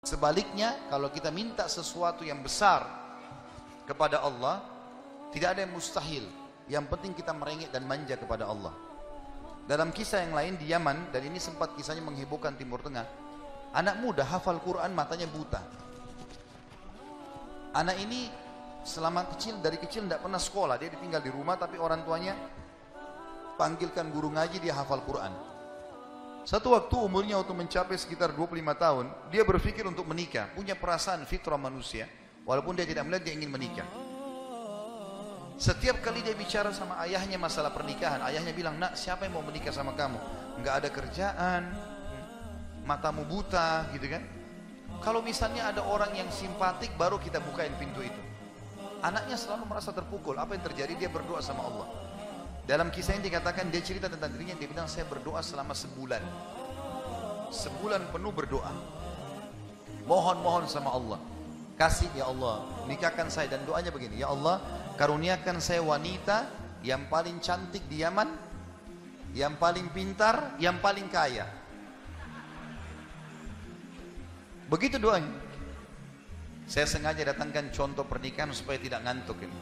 Sebaliknya, kalau kita minta sesuatu yang besar kepada Allah, tidak ada yang mustahil. Yang penting kita merengek dan manja kepada Allah. Dalam kisah yang lain di Yaman, dan ini sempat kisahnya menghebohkan Timur Tengah, anak muda hafal Quran, matanya buta. Anak ini dari kecil tidak pernah sekolah, dia ditinggal di rumah, tapi orang tuanya panggilkan guru ngaji, dia hafal Quran. Satu waktu umurnya waktu mencapai sekitar 25 tahun, dia berpikir untuk menikah, punya perasaan fitrah manusia, walaupun dia tidak melihat dia ingin menikah. Setiap kali dia bicara sama ayahnya masalah pernikahan, ayahnya bilang, nak, siapa yang mau menikah sama kamu? Enggak ada kerjaan, matamu buta, gitu kan? Kalau misalnya ada orang yang simpatik, baru kita bukain pintu itu. Anaknya selalu merasa terpukul. Apa yang terjadi? Dia berdoa sama Allah. Dalam kisah ini dikatakan, dia cerita tentang dirinya, dia bilang, saya berdoa selama sebulan. Sebulan penuh berdoa. Mohon-mohon sama Allah. Kasih ya Allah, nikahkan saya. Dan doanya begini, ya Allah, karuniakan saya wanita yang paling cantik di Yaman, yang paling pintar, yang paling kaya. Begitu doanya. Saya sengaja datangkan contoh pernikahan supaya tidak ngantuk ini.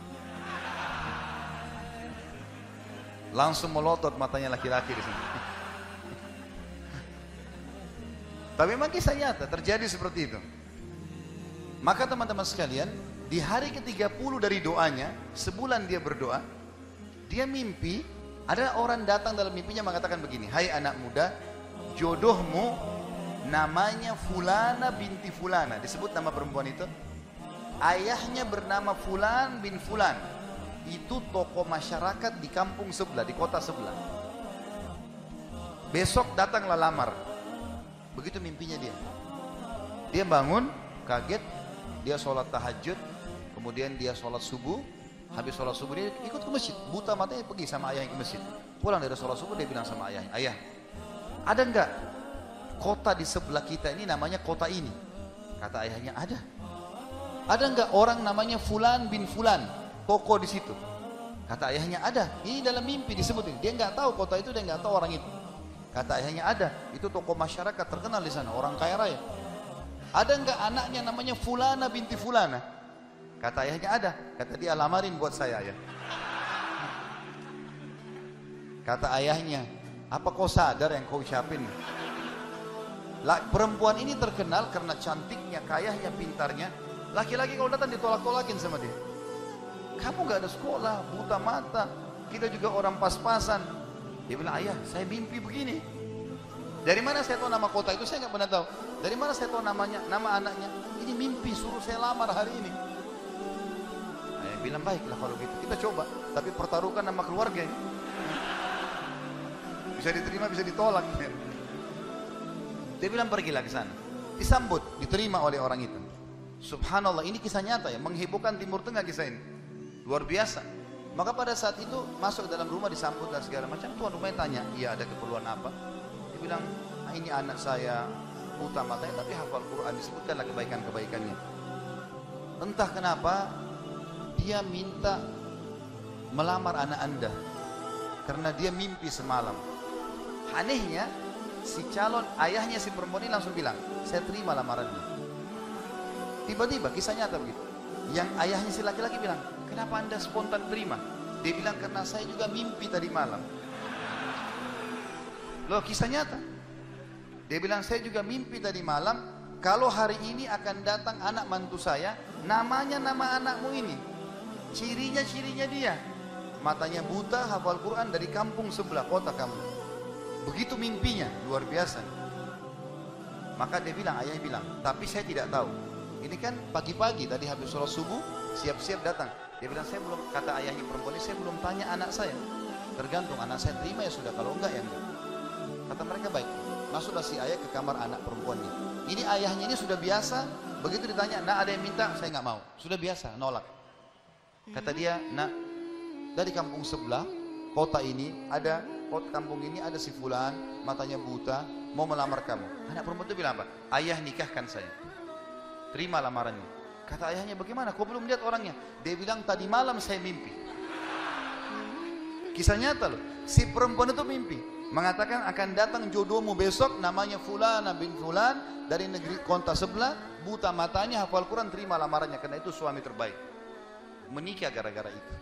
Langsung melotot matanya laki-laki di sini. Tapi memang kisah nyata terjadi seperti itu. Maka teman-teman sekalian, di hari ke-30 dari doanya, sebulan dia berdoa, dia mimpi, ada orang datang dalam mimpinya mengatakan begini, hai anak muda, jodohmu namanya Fulana binti Fulana. Disebut nama perempuan itu. Ayahnya bernama Fulan bin Fulan. Itu tokoh masyarakat di kampung sebelah, di kota sebelah. Besok datanglah lamar. Begitu mimpinya dia. Dia bangun, kaget, dia sholat tahajud, kemudian dia sholat subuh. Habis sholat subuh dia ikut ke masjid. Buta matanya pergi sama ayahnya ke masjid. Pulang dari sholat subuh dia bilang sama ayahnya, ayah, ada enggak kota di sebelah kita ini namanya kota ini? Kata ayahnya, ada. Ada enggak orang namanya Fulan bin Fulan, toko di situ? Kata ayahnya, ada. Ini dalam mimpi disebut ini. Dia nggak tahu kota itu, dia nggak tahu orang itu. Kata ayahnya, ada. Itu toko masyarakat terkenal di sana, orang kaya raya. Ada enggak anaknya namanya Fulana binti Fulana? Kata ayahnya, ada. Kata dia, lamarin buat saya, ayah. Kata ayahnya, apa kau sadar yang kau ucapin? Perempuan ini terkenal karena cantiknya, kayanya, pintarnya. Laki-laki kalau datang ditolak-tolakin sama dia. Kamu gak ada sekolah, buta mata, kita juga orang pas-pasan. Dia bilang, ayah, saya mimpi begini. Dari mana saya tahu nama kota itu? Saya gak pernah tahu. Dari mana saya tahu namanya, nama anaknya? Ini mimpi, suruh saya lamar hari ini. Ayah bilang, baiklah kalau gitu, kita coba. Tapi pertaruhkan nama keluarga ini. Bisa diterima, bisa ditolak. Dia bilang, pergilah ke sana. Disambut, diterima oleh orang itu. Subhanallah, ini kisah nyata ya, menghebohkan Timur Tengah kisah ini. Luar biasa. Maka pada saat itu masuk dalam rumah, disambut dan segala macam. Tuan rumahnya tanya, iya ada keperluan apa? Dia bilang, ini anak saya buta matanya tapi hafal Quran, disebutkanlah kebaikan-kebaikannya. Entah kenapa dia minta melamar anak anda karena dia mimpi semalam. Anehnya si calon ayahnya si perempuan ini langsung bilang, saya terima lamarannya. Tiba-tiba kisah nyata begitu. Yang ayahnya si laki-laki bilang, kenapa anda spontan terima? Dia bilang, karena saya juga mimpi tadi malam. Loh, kisah nyata. Dia bilang, saya juga mimpi tadi malam, kalau hari ini akan datang anak mantu saya, namanya nama anakmu ini. Cirinya dia. Matanya buta, hafal Quran, dari kampung sebelah kota kamu. Begitu mimpinya, luar biasa. Maka dia bilang, ayahnya bilang, tapi saya tidak tahu. Ini kan pagi-pagi tadi habis sholat subuh, siap-siap datang. Dia bilang, saya belum, kata ayahnya perempuan ini, saya belum tanya anak saya. Tergantung, anak saya terima ya sudah, kalau enggak ya enggak. Kata mereka, baik. Masuklah si ayah ke kamar anak perempuannya. Ini ayahnya ini sudah biasa, begitu ditanya, nak ada yang minta, saya nggak mau. Sudah biasa, nolak. Kata dia, nak, dari kampung sebelah, kota ini ada, kampung ini ada si Fulan, matanya buta, mau melamar kamu. Anak perempuan itu bilang apa? Ayah nikahkan saya. Terima lamarannya. Kata ayahnya, bagaimana? Kau belum lihat orangnya? Dia bilang, tadi malam saya mimpi. Kisah nyata loh. Si perempuan itu mimpi. Mengatakan akan datang jodohmu besok, namanya Fulana bin Fulan dari negeri kota sebelah, buta matanya, hafal Quran, terima lamarannya karena itu suami terbaik. Menikah gara-gara itu.